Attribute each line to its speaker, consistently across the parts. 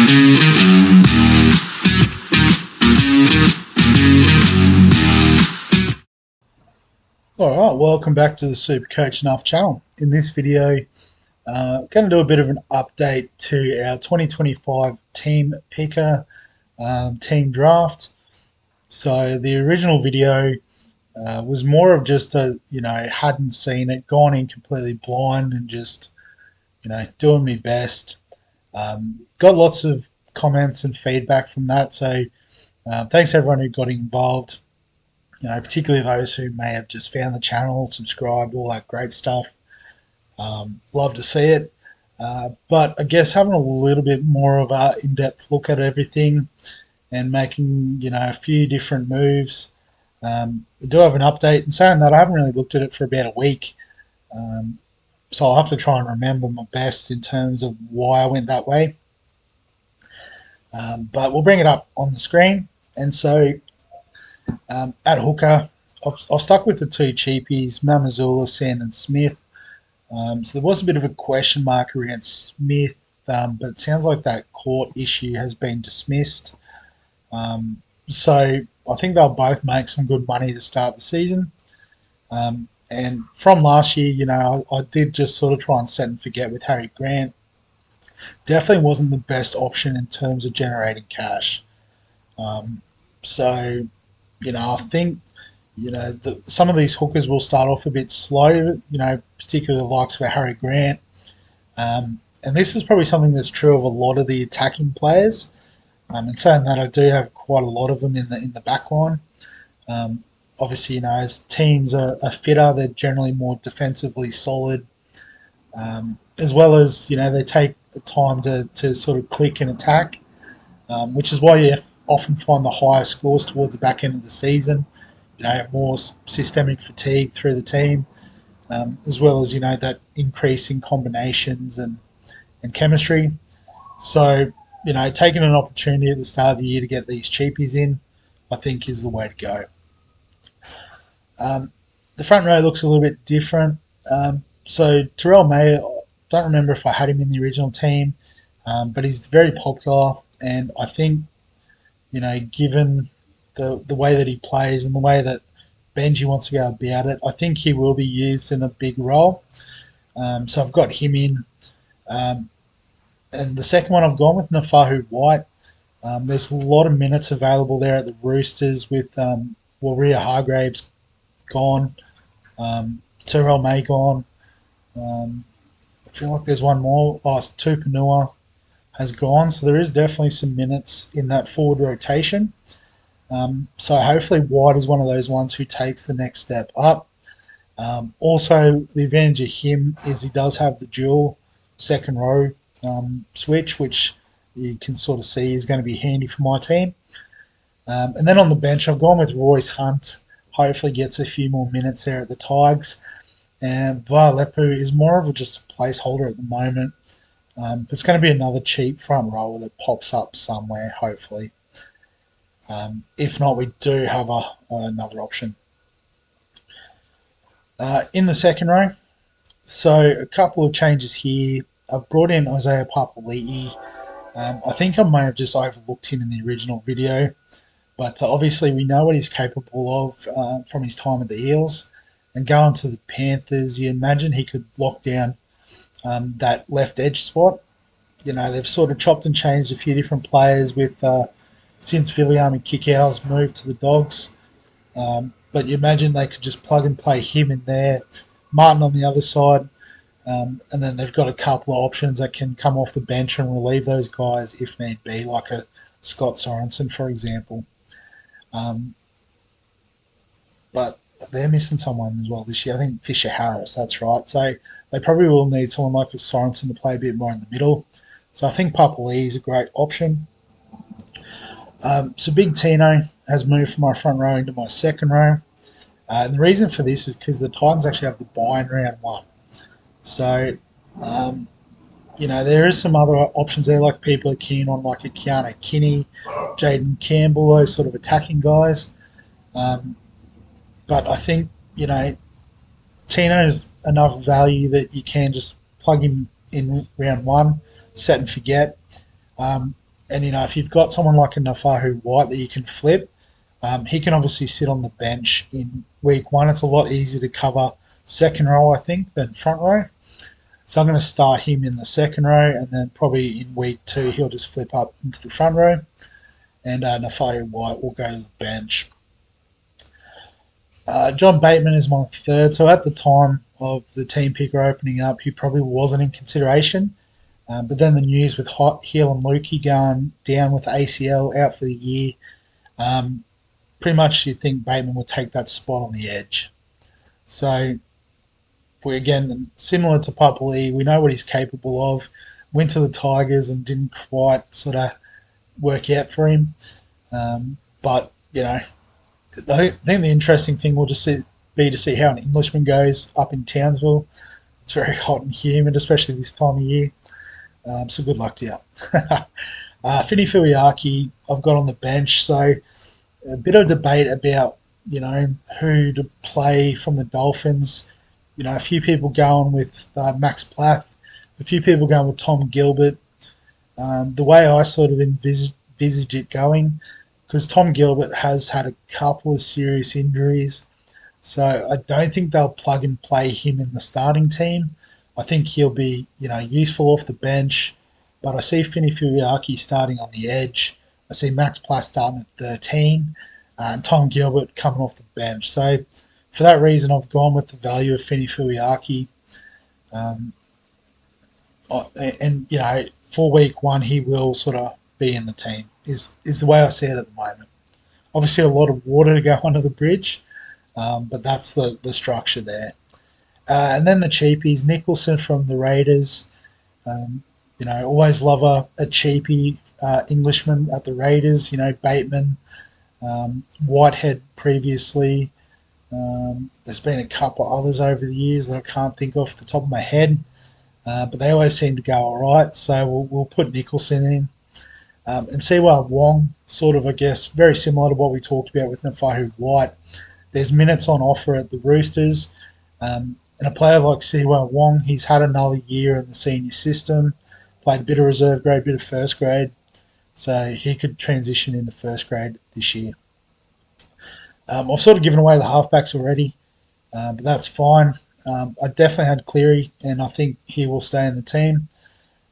Speaker 1: Alright, welcome back to the SuperCoach Enough channel. In this video, going to do a bit of an update to our 2025 team picker, team draft. So the original video was more of just hadn't seen it, gone in completely blind and just, doing my best. Got lots of comments and feedback from that, so thanks everyone who got involved. Particularly those who may have just found the channel, subscribed, all that great stuff. Love to see it. But I guess having a little bit more of an in-depth look at everything and making, a few different moves. We do have an update, and saying that I haven't really looked at it for about a week. So I'll have to try and remember my best in terms of why I went that way. But we'll bring it up on the screen. And so at hooker, I've stuck with the two cheapies, Mamazula, Sand and Smith. So there was a bit of a question mark around Smith, but it sounds like that court issue has been dismissed. So I think they'll both make some good money to start the season. And from last year, I did just sort of try and set and forget with Harry Grant. Definitely wasn't the best option in terms of generating cash. So I think, some of these hookers will start off a bit slow, particularly the likes of Harry Grant. And this is probably something that's true of a lot of the attacking players. And saying that, I do have quite a lot of them in the back line. Obviously, as teams are fitter, they're generally more defensively solid, as well as, they take the time to sort of click and attack, which is why you often find the higher scores towards the back end of the season. More systemic fatigue through the team, as well as that increase in combinations and chemistry. So taking an opportunity at the start of the year to get these cheapies in, I think is the way to go. The front row looks a little bit different. So Terrell May, I don't remember if I had him in the original team, but he's very popular, and I think given the way that he plays and the way that Benji wants to go about it, I think he will be used in a big role. So I've got him in. And the second one I've gone with Nafahu White. There's a lot of minutes available there at the Roosters with Warrior Hargraves gone, Terrell May gone. I feel like there's one more. Tupanua has gone, so there is definitely some minutes in that forward rotation. So hopefully White is one of those ones who takes the next step up. Also, the advantage of him is he does have the dual second row switch, which you can sort of see is going to be handy for my team. And then on the bench, I've gone with Royce Hunt. Hopefully gets a few more minutes there at the Tigers. And Vailepu is more of just a placeholder at the moment. It's going to be another cheap front rower that pops up somewhere, hopefully. If not, we do have another option. In the second row, so a couple of changes here. I've brought in Isaiah Papali'i. I think I may have just overlooked him in the original video, but obviously we know what he's capable of from his time at the Eels. And going to the Panthers, you imagine he could lock down that left edge spot. They've sort of chopped and changed a few different players with since William and Kikau's moved to the Dogs. But you imagine they could just plug and play him in there, Martin on the other side, and then they've got a couple of options that can come off the bench and relieve those guys if need be, like a Scott Sorensen, for example. But they're missing someone as well this year. I think Fisher Harris, that's right. So they probably will need someone like a Sorensen to play a bit more in the middle. So I think Papali'i is a great option. So Big Tino has moved from my front row into my second row. And the reason for this is because the Titans actually have the bye in round one. So, there is some other options there, like people are keen on, like a Keanu Kinney, Jaden Campbell, those sort of attacking guys. But I think, Tino's enough value that you can just plug him in round one, set and forget. And, if you've got someone like a Nafahu White that you can flip, he can obviously sit on the bench in week one. It's a lot easier to cover second row, I think, than front row. So I'm going to start him in the second row, and then probably in week two he'll just flip up into the front row, and Nafahu White will go to the bench. John Bateman is my third. So at the time of the team picker opening up, he probably wasn't in consideration. But then the news with Heel and Lukey going down with ACL out for the year, um, pretty much you think Bateman would take that spot on the edge. So we again similar to Papali, we know what he's capable of. Went to the Tigers and didn't quite sort of work out for him. But I think the interesting thing will just be to see how an Englishman goes up in Townsville. It's very hot and humid, especially this time of year. So good luck to you. Fini Fuiaki, I've got on the bench, so a bit of debate about who to play from the Dolphins. A few people going with Max Plath, a few people going with Tom Gilbert. The way I sort of envisage it going, because Tom Gilbert has had a couple of serious injuries, so I don't think they'll plug and play him in the starting team. I think he'll be, useful off the bench, but I see Fini Fuiaki starting on the edge. I see Max Plath starting at 13, and Tom Gilbert coming off the bench. So for that reason, I've gone with the value of Fini Fuiaki. Um, and for week one, he will sort of be in the team. Is the way I see it at the moment. Obviously, a lot of water to go under the bridge, but that's the structure there. And then the cheapies, Nicholson from the Raiders. Always love a cheapie Englishman at the Raiders. Bateman, Whitehead previously. There's been a couple others over the years that I can't think off the top of my head, but they always seem to go all right. So we'll put Nicholson in. And Siwa Wong, sort of, I guess, very similar to what we talked about with Nafahu White. There's minutes on offer at the Roosters. And a player like Siwa Wong, he's had another year in the senior system, played a bit of reserve grade, a bit of first grade, so he could transition into first grade this year. I've sort of given away the halfbacks already, but that's fine. I definitely had Cleary, and I think he will stay in the team.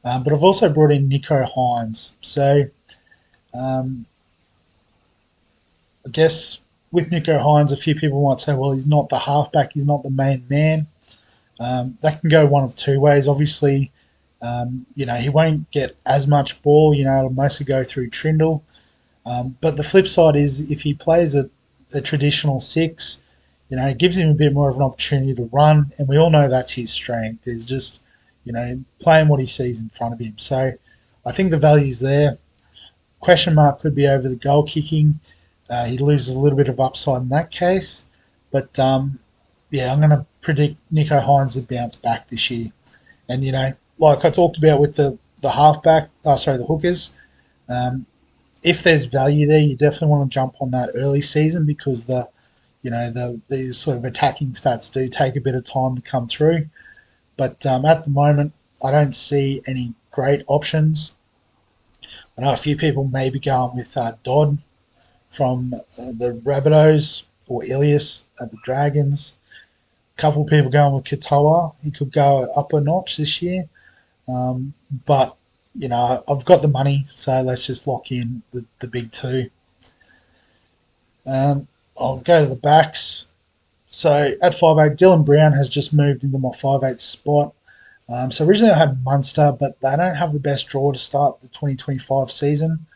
Speaker 1: But I've also brought in Nicho Hynes. So I guess with Nicho Hynes, a few people might say, well, he's not the halfback, he's not the main man. That can go one of two ways. Obviously, he won't get as much ball. It'll mostly go through Trindle. But the flip side is if he plays a traditional six, it gives him a bit more of an opportunity to run. And we all know that's his strength, is just, playing what he sees in front of him. So I think the value's there. Question mark could be over the goal kicking. He loses a little bit of upside in that case. But I'm going to predict Nicho Hynes to bounce back this year. And, like I talked about with the halfback, the hookers, if there's value there, you definitely want to jump on that early season because these sort of attacking stats do take a bit of time to come through. But at the moment, I don't see any great options. I know a few people may be going with Dodd from the Rabbitohs or Ilias at the Dragons. A couple of people going with Katoa. He could go up a notch this year. But, I've got the money, so let's just lock in the big two. I'll go to the backs. So at 5'8", Dylan Brown has just moved into my 5'8" spot. So originally I had Munster, but they don't have the best draw to start the 2025 season.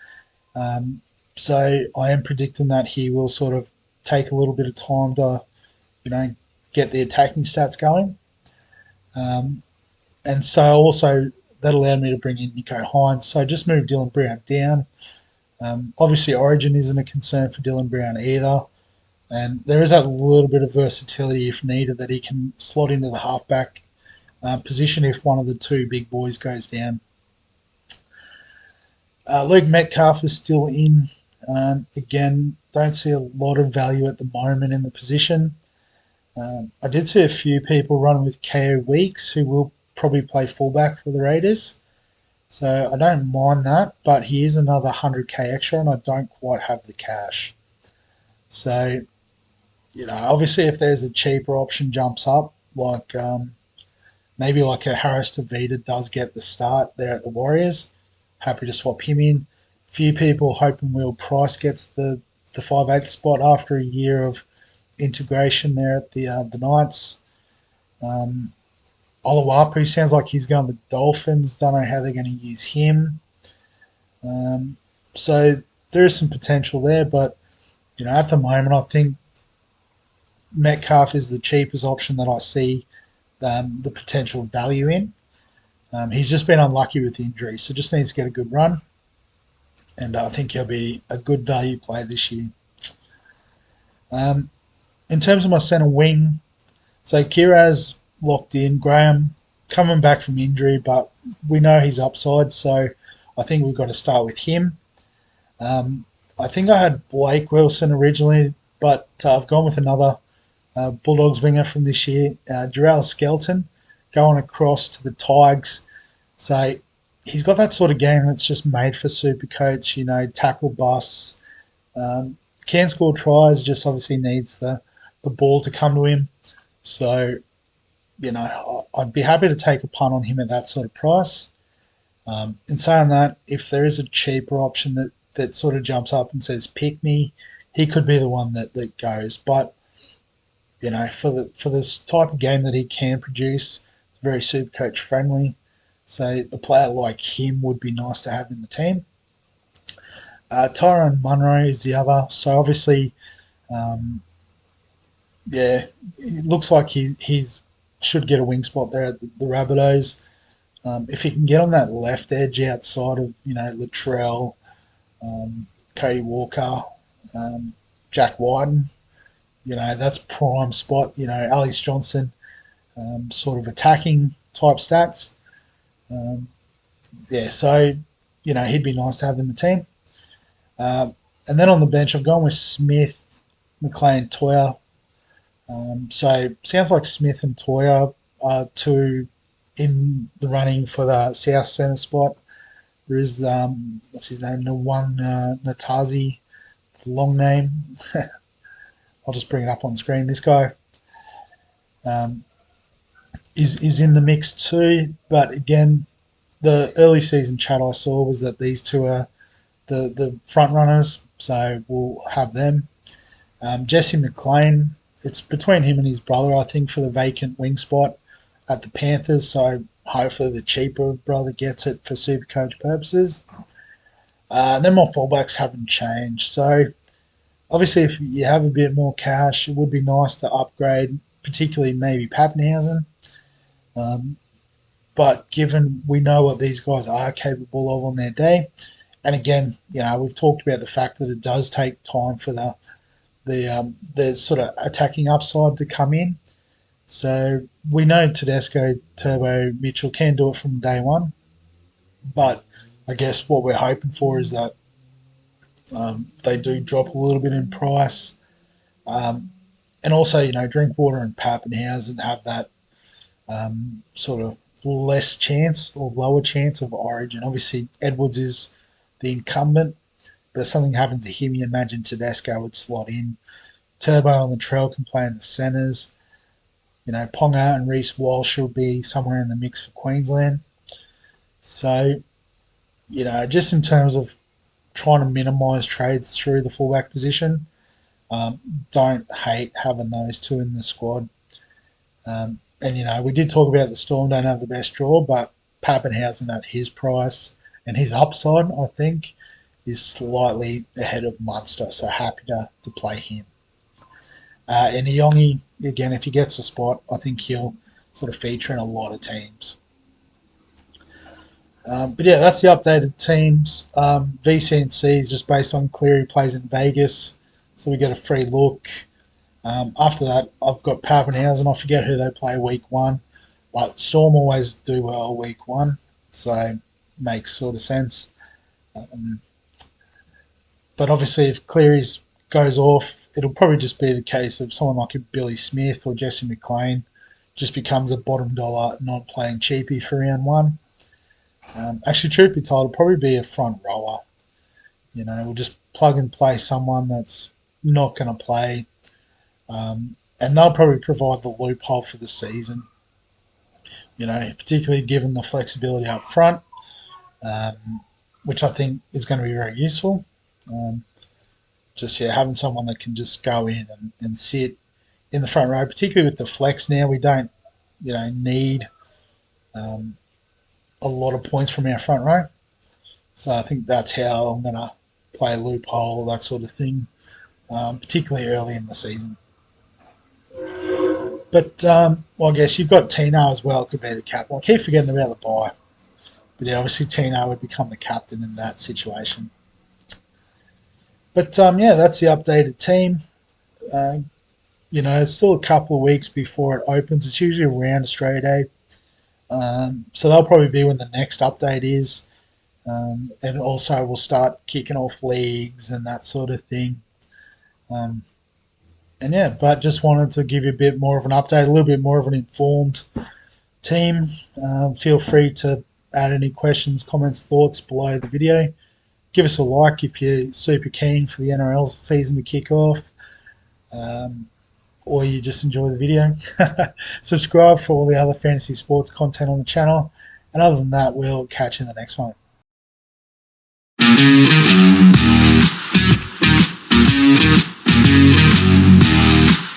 Speaker 1: So I am predicting that he will sort of take a little bit of time to, get the attacking stats going. And so also that allowed me to bring in Nicho Hynes. So I just moved Dylan Brown down. Obviously Origin isn't a concern for Dylan Brown either. And there is a little bit of versatility if needed that he can slot into the halfback position if one of the two big boys goes down. Luke Metcalf is still in. Again, don't see a lot of value at the moment in the position. I did see a few people run with KO Weeks who will probably play fullback for the Raiders. So I don't mind that, but he is another 100k extra, and I don't quite have the cash. So, obviously, if there's a cheaper option jumps up, like maybe like a Harris Tavita does get the start there at the Warriors, happy to swap him in. Few people hoping Will Price gets the 5'8" spot after a year of integration there at the Knights. Um, Oluwapu sounds like he's going to Dolphins. Don't know how they're going to use him. So there is some potential there, but at the moment, I think Metcalf is the cheapest option that I see the potential value in. He's just been unlucky with injury, so just needs to get a good run, and I think he'll be a good value play this year. In terms of my centre wing, so Kiraz locked in. Graham coming back from injury, but we know his upside, so I think we've got to start with him. I think I had Blake Wilson originally, but I've gone with another Bulldogs winger from this year, Jarrell Skelton, going across to the Tigers. So he's got that sort of game that's just made for SuperCoach, tackle busts, can score tries, just obviously needs the ball to come to him. So, I'd be happy to take a punt on him at that sort of price. In saying that, if there is a cheaper option that sort of jumps up and says pick me, he could be the one that goes. But for this type of game that he can produce, it's very SuperCoach friendly. So a player like him would be nice to have in the team. Tyrone Munro is the other. So obviously, um, yeah, it looks like he's should get a wing spot there at the Rabbitohs. If he can get on that left edge outside of Latrell, Cody Walker, Jack Wyden, that's prime spot. Alice Johnson, sort of attacking type stats. Um, yeah, so he'd be nice to have in the team. And then on the bench, I've gone with Smith, McLean, Toya. So sounds like Smith and Toya are two in the running for the South Centre spot. There is what's his name, Nawang Natazi, long name. I'll just bring it up on screen. This guy um, is in the mix too, but again, the early season chat I saw was that these two are the front runners, so we'll have them. Jesse McLean, it's between him and his brother, I think, for the vacant wing spot at the Panthers. So hopefully the cheaper brother gets it for SuperCoach purposes. And then my fullbacks haven't changed. So obviously, if you have a bit more cash, it would be nice to upgrade, particularly maybe Pappenhausen. Um, but given we know what these guys are capable of on their day, and again, we've talked about the fact that it does take time for the sort of attacking upside to come in. So we know Tedesco, Turbo, Mitchell can do it from day one, but I guess what we're hoping for is that they do drop a little bit in price, um, and also Drinkwater and Pappenhausen have that sort of less chance or lower chance of origin. Obviously, Edwards is the incumbent, but if something happens to him, you imagine Tedesco would slot in. Turbo on the trail can play in the centres. Ponga and Reece Walsh will be somewhere in the mix for Queensland. So, just in terms of trying to minimise trades through the fullback position, don't hate having those two in the squad. And we did talk about the Storm don't have the best draw, but Pappenhausen at his price and his upside, I think, is slightly ahead of Munster. So happy to play him. And Iongi, again, if he gets a spot, I think he'll sort of feature in a lot of teams. But yeah, that's the updated teams. VCNC is just based on Cleary plays in Vegas, so we get a free look. After that, I've got Pappenhausen. I forget who they play week one, but Storm always do well week one, so makes sort of sense. But obviously, if Cleary's goes off, it'll probably just be the case of someone like a Billy Smith or Jesse McLean just becomes a bottom dollar not playing cheapie for round one. Actually, truth be told, it'll probably be a front rower. We'll just plug and play someone that's not going to play, and they'll probably provide the loophole for the season. Particularly given the flexibility up front, which I think is going to be very useful. Um, having someone that can just go in and sit in the front row, particularly with the flex now, we don't need um, a lot of points from our front row. So I think that's how I'm going to play a loophole, that sort of thing, particularly early in the season. But I guess you've got Tino as well, could be the captain. I keep forgetting about the bye, but yeah, obviously Tino would become the captain in that situation. But that's the updated team. Uh, it's still a couple of weeks before it opens. It's usually around Australia Day. So that'll probably be when the next update is. And also we'll start kicking off leagues and that sort of thing. Um, but just wanted to give you a bit more of an update, a little bit more of an informed team. Feel free to add any questions, comments, thoughts below the video. Give us a like if you're super keen for the NRL season to kick off, or you just enjoy the video. Subscribe for all the other fantasy sports content on the channel. And other than that, we'll catch you in the next one.